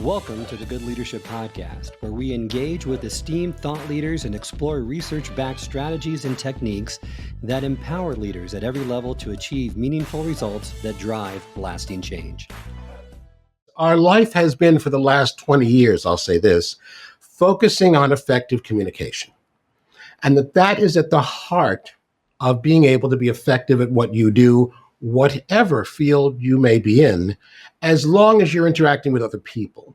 Welcome to the Good Leadership Podcast, where we engage with esteemed thought leaders and explore research-backed strategies and techniques that empower leaders at every level to achieve meaningful results that drive lasting change. Our life has been, for the last 20 years, I'll say this, focusing on effective communication. And that is at the heart of being able to be effective at what you do, whatever field you may be in, as long as you're interacting with other people.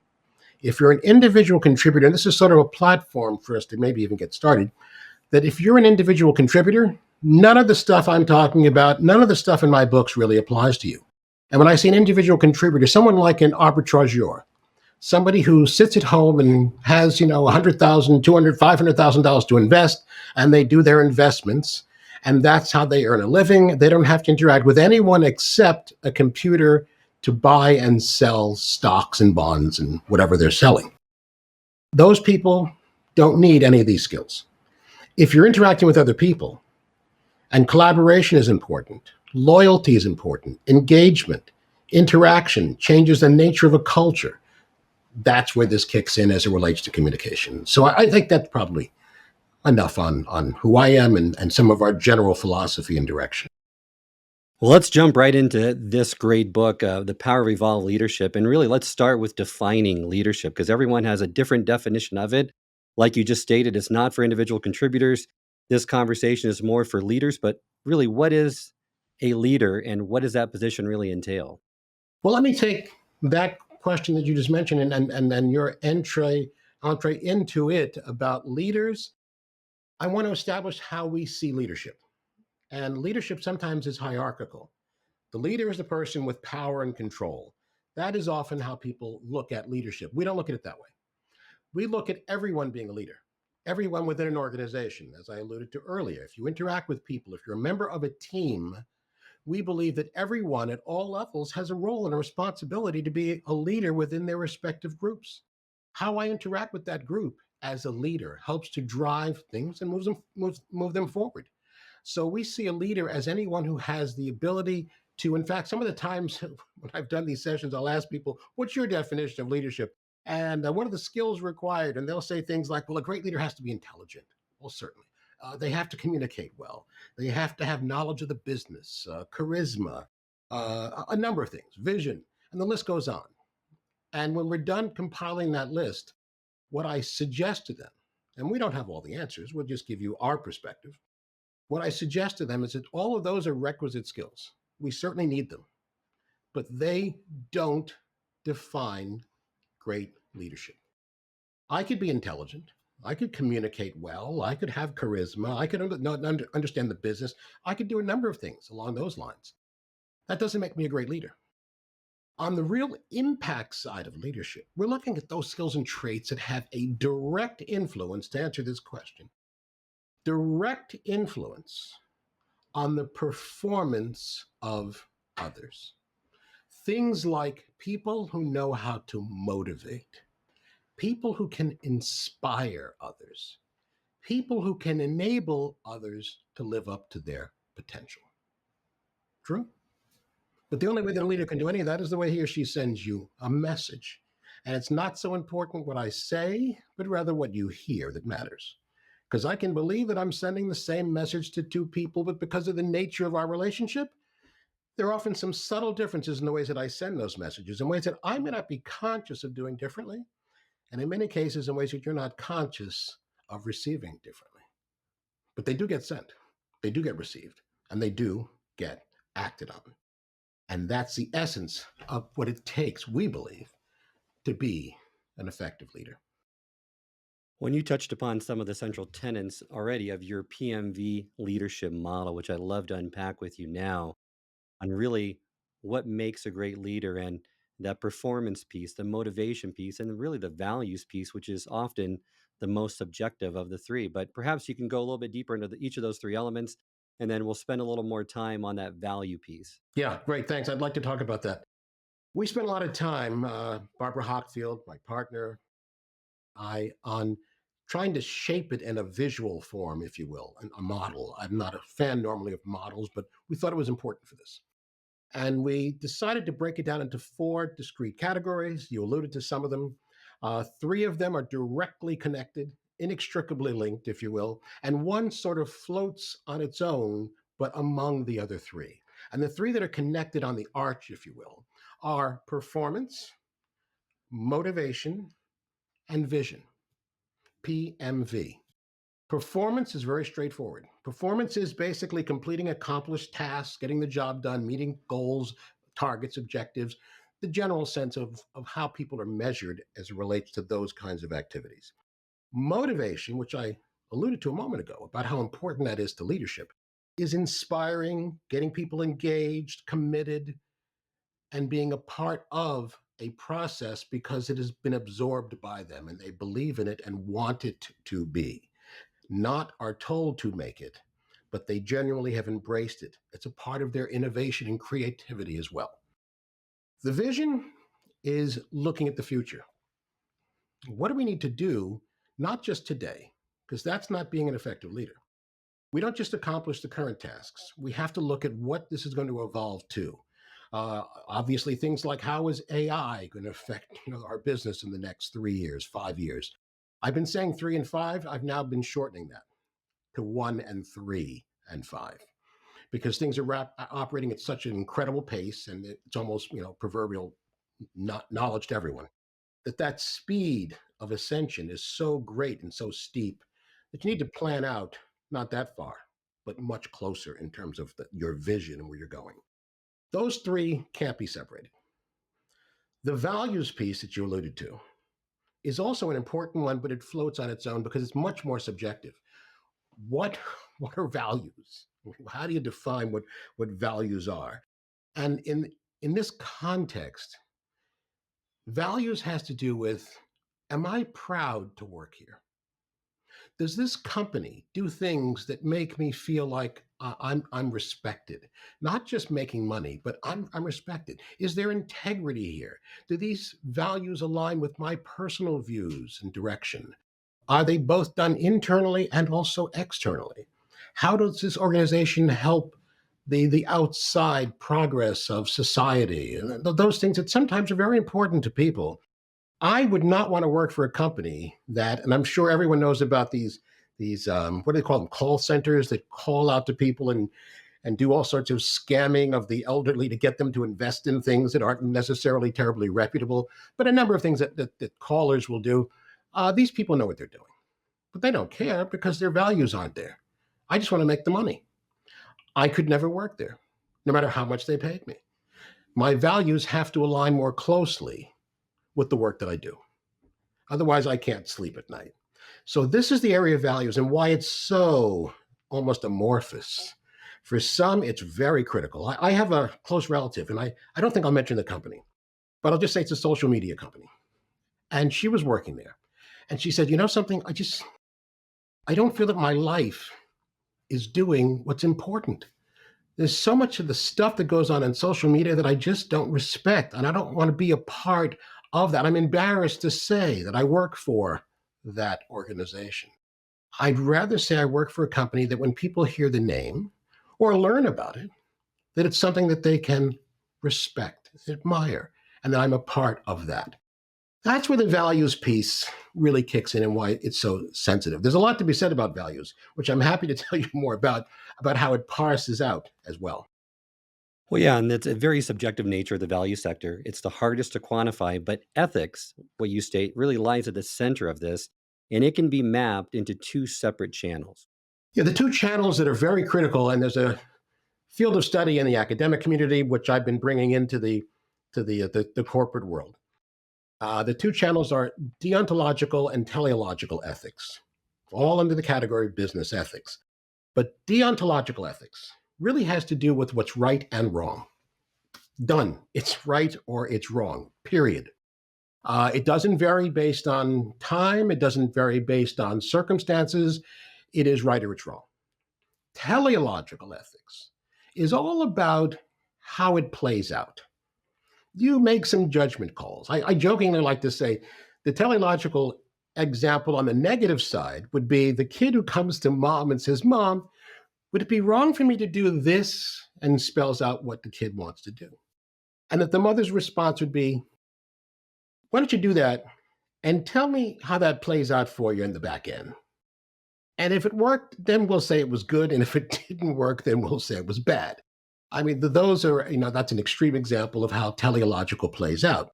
If you're an individual contributor, and this is sort of a platform for us to maybe even get started, that if you're an individual contributor, none of the stuff I'm talking about, none of the stuff in my books really applies to you. And when I say an individual contributor, someone like an arbitrageur, somebody who sits at home and has, $100,000, $200,000, $500,000 to invest, and they do their investments, and that's how they earn a living. They don't have to interact with anyone except a computer to buy and sell stocks and bonds and whatever they're selling. Those people don't need any of these skills. If you're interacting with other people, and collaboration is important, loyalty is important, engagement, interaction changes the nature of a culture, that's where this kicks in as it relates to communication. So I think that's probably enough on who I am and some of our general philosophy and direction. Well, let's jump right into this great book, The Power of Evolved Leadership. And really, let's start with defining leadership, because everyone has a different definition of it. Like you just stated, it's not for individual contributors. This conversation is more for leaders. But really, what is a leader and what does that position really entail? Well, let me take that question that you just mentioned and your entree into it about leaders. I want to establish how we see leadership. And leadership sometimes is hierarchical. The leader is the person with power and control. That is often how people look at leadership. We don't look at it that way. We look at everyone being a leader, everyone within an organization, as I alluded to earlier. If you interact with people, if you're a member of a team, we believe that everyone at all levels has a role and a responsibility to be a leader within their respective groups. How I interact with that group as a leader helps to drive things and move them forward. So we see a leader as anyone who has the ability to, in fact, some of the times when I've done these sessions, I'll ask people, what's your definition of leadership? And what are the skills required? And they'll say things like, well, a great leader has to be intelligent. Well, certainly. They have to communicate well. They have to have knowledge of the business, charisma, a number of things, vision, and the list goes on. And when we're done compiling that list, what I suggest to them, and we don't have all the answers, we'll just give you our perspective. What I suggest to them is that all of those are requisite skills. We certainly need them, but they don't define great leadership. I could be intelligent. I could communicate well. I could have charisma. I could understand the business. I could do a number of things along those lines. That doesn't make me a great leader. On the real impact side of leadership, we're looking at those skills and traits that have a direct influence, to answer this question, direct influence on the performance of others. Things like people who know how to motivate, people who can inspire others, people who can enable others to live up to their potential. True? But the only way that a leader can do any of that is the way he or she sends you a message. And it's not so important what I say, but rather what you hear that matters. Because I can believe that I'm sending the same message to two people, but because of the nature of our relationship, there are often some subtle differences in the ways that I send those messages, in ways that I may not be conscious of doing differently, and in many cases in ways that you're not conscious of receiving differently. But they do get sent, they do get received, and they do get acted on. And that's the essence of what it takes, we believe, to be an effective leader. When you touched upon some of the central tenets already of your PMV leadership model, which I'd love to unpack with you now, on really what makes a great leader and that performance piece, the motivation piece, and really the values piece, which is often the most subjective of the three. But perhaps you can go a little bit deeper into each of those three elements, and then we'll spend a little more time on that value piece. Yeah, great. Thanks. I'd like to talk about that. We spent a lot of time, Barbara Hockfield, my partner, on trying to shape it in a visual form, if you will, a model. I'm not a fan normally of models, but we thought it was important for this. And we decided to break it down into four discrete categories. You alluded to some of them. Three of them are directly connected, inextricably linked, if you will, and one sort of floats on its own, but among the other three. And the three that are connected on the arch, if you will, are performance, motivation, and vision. PMV. Performance is very straightforward. Performance is basically completing accomplished tasks, getting the job done, meeting goals, targets, objectives, the general sense of how people are measured as it relates to those kinds of activities. Motivation, which I alluded to a moment ago about how important that is to leadership, is inspiring, getting people engaged, committed, and being a part of a process because it has been absorbed by them and they believe in it and want it to be, not are told to make it, but they genuinely have embraced it. It's a part of their innovation and creativity as well. The vision is looking at the future. What do we need to do, not just today, because that's not being an effective leader. We don't just accomplish the current tasks. We have to look at what this is going to evolve to. Obviously, things like how is AI going to affect our business in the next 3 years, 5 years? I've been saying 3 and 5. I've now been shortening that to 1 and 3 and 5 because things are operating at such an incredible pace, and it's almost proverbial not knowledge to everyone that speed of ascension is so great and so steep that you need to plan out not that far, but much closer in terms of your vision and where you're going. Those three can't be separated. The values piece that you alluded to is also an important one, but it floats on its own because it's much more subjective. What what are values? How do you define what values are? And in this context, values has to do with, am I proud to work here? Does this company do things that make me feel like I'm respected? Not just making money, but I'm respected. Is there integrity here? Do these values align with my personal views and direction? Are they both done internally and also externally? How does this organization help the outside progress of society? And those things that sometimes are very important to people. I would not want to work for a company that, and I'm sure everyone knows about these what do they call them, call centers that call out to people and do all sorts of scamming of the elderly to get them to invest in things that aren't necessarily terribly reputable, but a number of things that callers will do. These people know what they're doing, but they don't care because their values aren't there. I just want to make the money. I could never work there, no matter how much they paid me. My values have to align more closely with the work that I do. Otherwise, I can't sleep at night. So, this is the area of values and why it's so almost amorphous. For some, it's very critical. I have a close relative, and I don't think I'll mention the company, but I'll just say it's a social media company. And she was working there. And she said, you know something? I don't feel that my life is doing what's important. There's so much of the stuff that goes on social media that I just don't respect. And I don't want to be a part of that. I'm embarrassed to say that I work for that organization. I'd rather say I work for a company that when people hear the name or learn about it, that it's something that they can respect, admire, and that I'm a part of that. That's where the values piece really kicks in and why it's so sensitive. There's a lot to be said about values, which I'm happy to tell you more about how it parses out as well. Well, yeah, and it's a very subjective nature of the value sector. It's the hardest to quantify, but ethics, what you state, really lies at the center of this, and it can be mapped into two separate channels. Yeah, the two channels that are very critical, and there's a field of study in the academic community, which I've been bringing into the corporate world. The two channels are deontological and teleological ethics, all under the category of business ethics. But deontological ethics really has to do with what's right and wrong. Done. It's right or it's wrong, period. It doesn't vary based on time. It doesn't vary based on circumstances. It is right or it's wrong. Teleological ethics is all about how it plays out. You make some judgment calls. I jokingly like to say the teleological example on the negative side would be the kid who comes to mom and says, Mom, would it be wrong for me to do this? and spells out what the kid wants to do. And that the mother's response would be, why don't you do that and tell me how that plays out for you in the back end? And if it worked, then we'll say it was good. And if it didn't work, then we'll say it was bad. I mean, those are, that's an extreme example of how teleological plays out.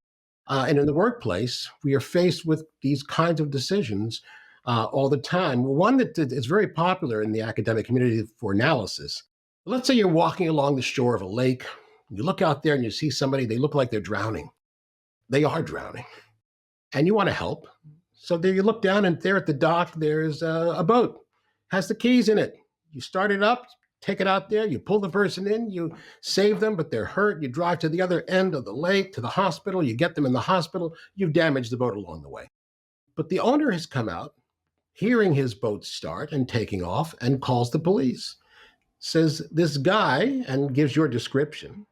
And in the workplace, we are faced with these kinds of decisions all the time. One that is very popular in the academic community for analysis. Let's say you're walking along the shore of a lake. You look out there and you see somebody, they look like they're drowning. They are drowning. And you want to help. So there you look down, and there at the dock, there's a boat, has the keys in it. You start it up, take it out there, you pull the person in, you save them, but they're hurt. You drive to the other end of the lake to the hospital, you get them in the hospital, you've damaged the boat along the way. But the owner has come out, hearing his boat start and taking off, and calls the police. Says, this guy, and gives your description,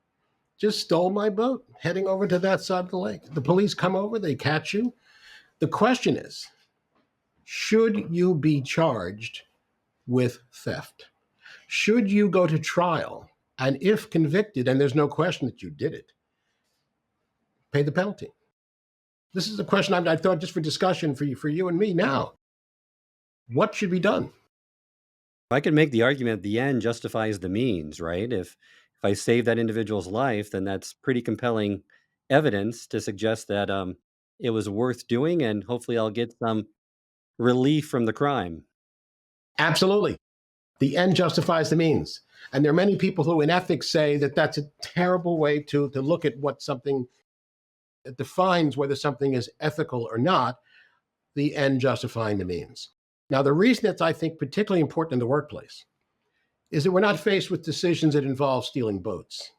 just stole my boat, heading over to that side of the lake. The police come over, they catch you. The question is, should you be charged with theft? Should you go to trial? And if convicted, and there's no question that you did it, pay the penalty. This is a question I thought just for discussion for you and me now. What should be done? I can make the argument the end justifies the means, right? If I save that individual's life, then that's pretty compelling evidence to suggest that it was worth doing, and hopefully I'll get some relief from the crime. Absolutely. The end justifies the means. And there are many people who in ethics say that that's a terrible way to look at what something that defines whether something is ethical or not, the end justifying the means. Now, the reason that's, I think, particularly important in the workplace is that we're not faced with decisions that involve stealing boats,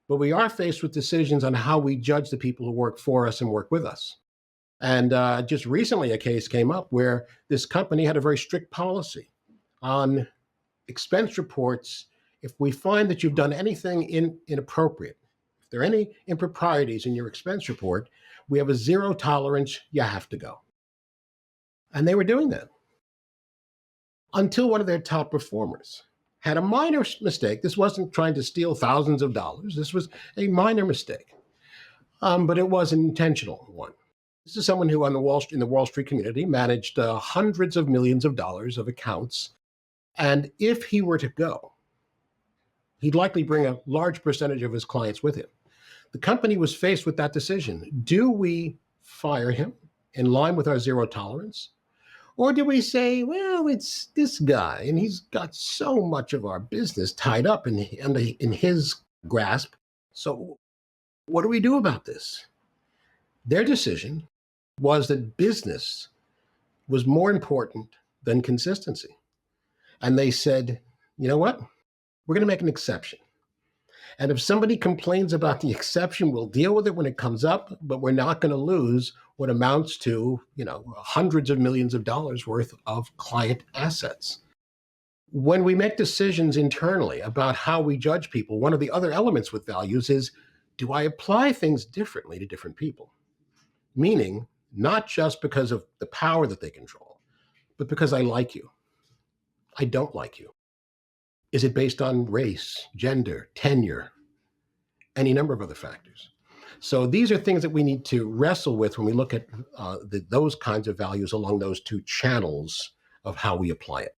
but we are faced with decisions on how we judge the people who work for us and work with us. And just recently, a case came up where this company had a very strict policy on expense reports. If we find that you've done anything inappropriate, if there are any improprieties in your expense report, we have a zero tolerance, you have to go. And they were doing that until one of their top performers had a minor mistake. This wasn't trying to steal thousands of dollars. This was a minor mistake, but it was an intentional one. This is someone who, in the Wall Street community, managed hundreds of millions of dollars of accounts. And if he were to go, he'd likely bring a large percentage of his clients with him. The company was faced with that decision. Do we fire him in line with our zero tolerance? Or do we say, well, it's this guy, and he's got so much of our business tied up in his grasp. So what do we do about this? Their decision was that business was more important than consistency. And they said, you know what? We're going to make an exception. And if somebody complains about the exception, we'll deal with it when it comes up, but we're not going to lose what amounts to, hundreds of millions of dollars worth of client assets. When we make decisions internally about how we judge people, one of the other elements with values is, do I apply things differently to different people? Meaning, not just because of the power that they control, but because I like you. I don't like you. Is it based on race, gender, tenure, any number of other factors? So these are things that we need to wrestle with when we look at those kinds of values along those two channels of how we apply it.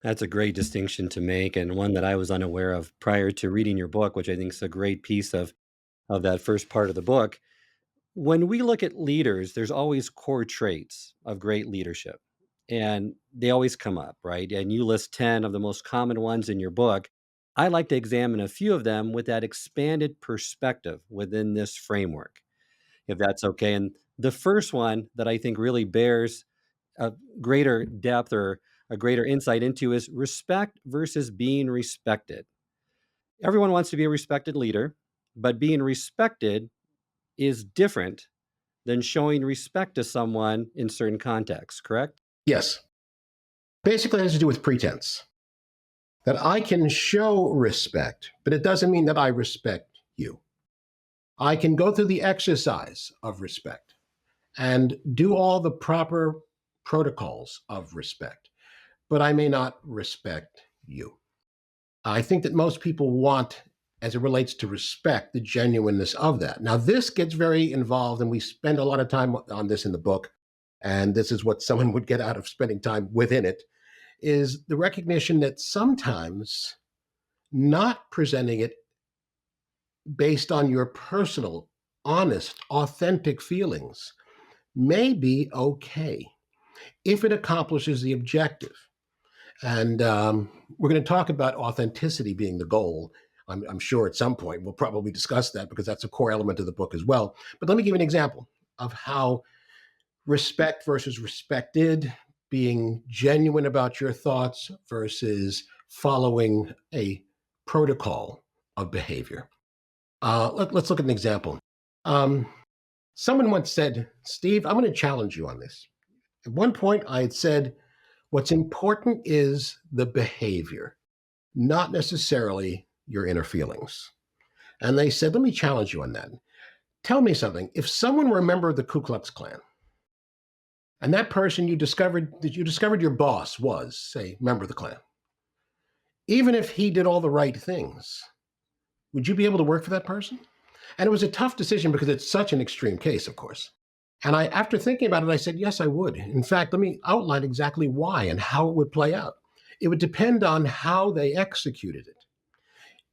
That's a great distinction to make, and one that I was unaware of prior to reading your book, which I think is a great piece of that first part of the book. When we look at leaders, there's always core traits of great leadership, and they always come up, right? And you list 10 of the most common ones in your book. I like to examine a few of them with that expanded perspective within this framework, if that's okay. And the first one that I think really bears a greater depth or a greater insight into is respect versus being respected. Everyone wants to be a respected leader, but being respected is different than showing respect to someone in certain contexts, correct? Yes. Basically, it has to do with pretense. That I can show respect, but it doesn't mean that I respect you. I can go through the exercise of respect and do all the proper protocols of respect, but I may not respect you. I think that most people want, as it relates to respect, the genuineness of that. Now, this gets very involved, and we spend a lot of time on this in the book. And this is what someone would get out of spending time within it, is the recognition that sometimes not presenting it based on your personal, honest, authentic feelings may be okay if it accomplishes the objective. And we're going to talk about authenticity being the goal. I'm sure at some point we'll probably discuss that because that's a core element of the book as well. But let me give you an example of how respect versus respected, being genuine about your thoughts versus following a protocol of behavior. Let's look at an example. Um, Someone once said, Steve, I'm going to challenge you on this. At one point, I had said, what's important is the behavior, not necessarily your inner feelings. And they said, let me challenge you on that. Tell me something. If someone were a member of the Ku Klux Klan, and that person you discovered your boss was, say, member of the Klan, even if he did all the right things, would you be able to work for that person? And it was a tough decision because it's such an extreme case, of course. And after thinking about it, I said, yes, I would. In fact, let me outline exactly why and how it would play out. It would depend on how they executed it.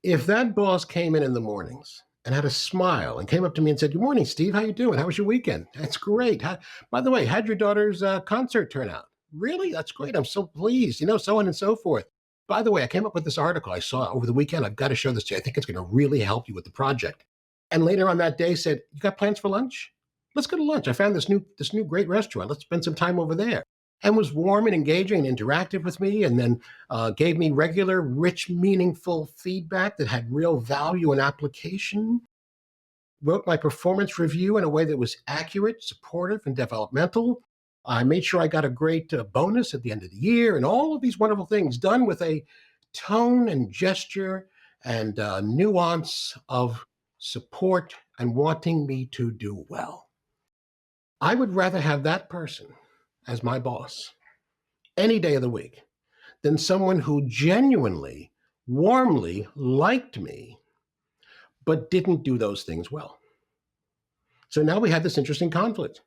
If that boss came in the mornings and had a smile and came up to me and said, good morning, Steve, how you doing? How was your weekend? That's great. By the way, how'd your daughter's concert turn out? Really? That's great. I'm so pleased, so on and so forth. By the way, I came up with this article I saw over the weekend. I've got to show this to you. I think it's going to really help you with the project. And later on that day said, you got plans for lunch? Let's go to lunch. I found this new great restaurant. Let's spend some time over there. And was warm and engaging and interactive with me, and then gave me regular, rich, meaningful feedback that had real value and application. Wrote my performance review in a way that was accurate, supportive, and developmental. I made sure I got a great bonus at the end of the year, and all of these wonderful things done with a tone and gesture and nuance of support and wanting me to do well. I would rather have that person as my boss any day of the week than someone who genuinely, warmly liked me, but didn't do those things well. So now we have this interesting conflict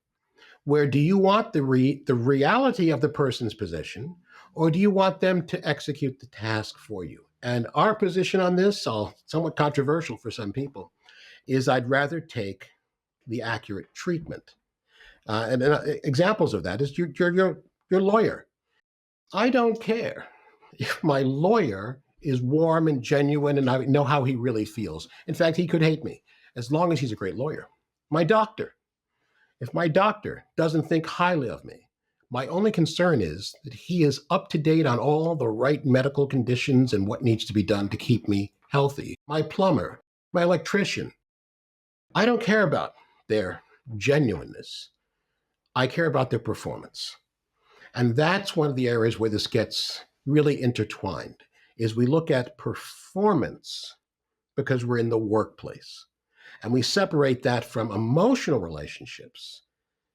where do you want the reality of the person's position, or do you want them to execute the task for you? And our position on this, somewhat controversial for some people, is I'd rather take the accurate treatment. And examples of that is your lawyer. I don't care if my lawyer is warm and genuine and I know how he really feels. In fact, he could hate me as long as he's a great lawyer. My doctor, if my doctor doesn't think highly of me, my only concern is that he is up to date on all the right medical conditions and what needs to be done to keep me healthy. My plumber, my electrician, I don't care about their genuineness. I care about their performance. And that's one of the areas where this gets really intertwined is we look at performance because we're in the workplace. And we separate that from emotional relationships.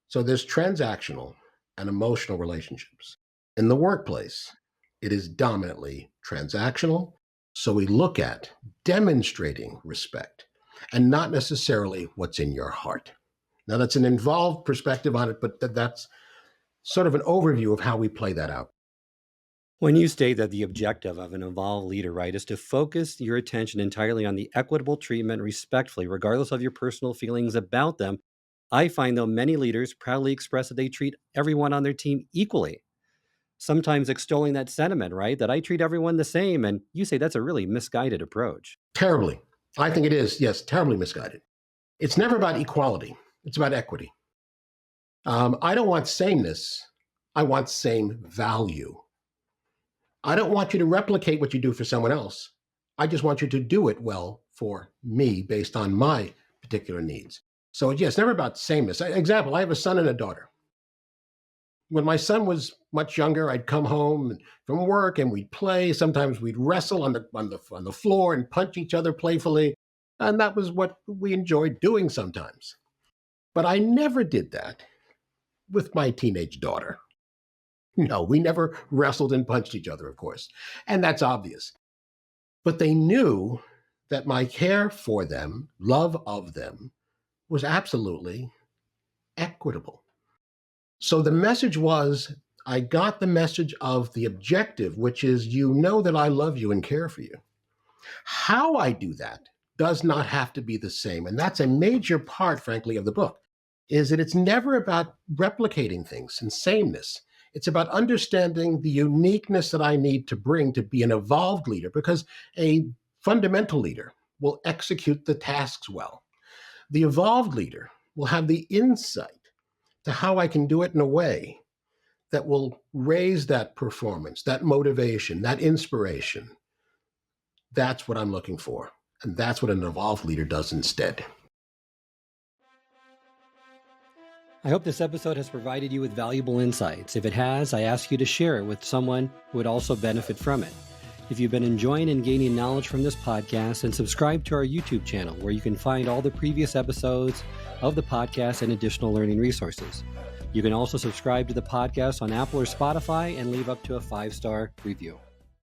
So there's transactional and emotional relationships. In the workplace, it is dominantly transactional. So we look at demonstrating respect and not necessarily what's in your heart. Now, that's an involved perspective on it, but that's sort of an overview of how we play that out. When you state that the objective of an evolved leader, right, is to focus your attention entirely on the equitable treatment respectfully, regardless of your personal feelings about them, I find, though, many leaders proudly express that they treat everyone on their team equally, sometimes extolling that sentiment, right, that I treat everyone the same. And you say that's a really misguided approach. Terribly. I think it is, yes, terribly misguided. It's never about equality, it's about equity. I don't want sameness, I want same value. I don't want you to replicate what you do for someone else. I just want you to do it well for me based on my particular needs. So, yes, never about sameness. Example, I have a son and a daughter. When my son was much younger, I'd come home from work and we'd play. Sometimes we'd wrestle on the floor and punch each other playfully. And that was what we enjoyed doing sometimes. But I never did that with my teenage daughter. No, we never wrestled and punched each other, of course. And that's obvious. But they knew that my care for them, love of them, was absolutely equitable. So the message was, I got the message of the objective, which is, you know that I love you and care for you. How I do that does not have to be the same. And that's a major part, frankly, of the book, is that it's never about replicating things and sameness. It's about understanding the uniqueness that I need to bring to be an evolved leader, because a fundamental leader will execute the tasks well. The evolved leader will have the insight to how I can do it in a way that will raise that performance, that motivation, that inspiration. That's what I'm looking for. And that's what an evolved leader does instead. I hope this episode has provided you with valuable insights. If it has, I ask you to share it with someone who would also benefit from it. If you've been enjoying and gaining knowledge from this podcast, then subscribe to our YouTube channel, where you can find all the previous episodes of the podcast and additional learning resources. You can also subscribe to the podcast on Apple or Spotify and leave up to a 5-star review.